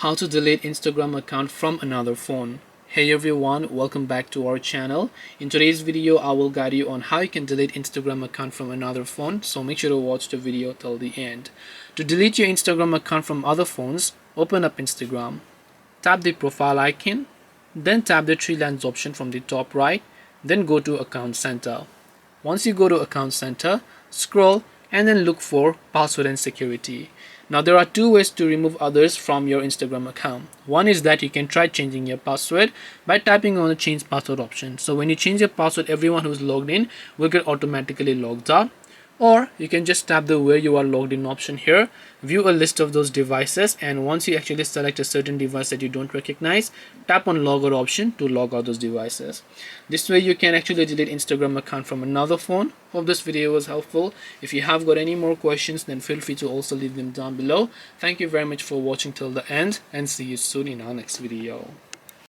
How to delete Instagram account from another phone. Hey everyone, welcome back to our channel. In today's video I will guide you on how you can delete Instagram account from another phone, so make sure to watch the video till the end. To delete your Instagram account from other phones, open up Instagram, tap the profile icon, then tap the three lines option from the top right, then go to Account Center. Once you go to Account Center, scroll and then look for Password and Security. Now there are two ways to remove others from your Instagram account. One is that you can try changing your password by tapping on the change password option. So when you change your password, everyone who's logged in will get automatically logged out. Or you can just tap the where you are logged in option here, view a list of those devices, and once you actually select a certain device that you don't recognize, tap on log out option to log out those devices. This way you can actually delete Instagram account from another phone. Hope this video was helpful. If you have got any more questions, then feel free to also leave them down below. Thank you very much for watching till the end, and see you soon in our next video.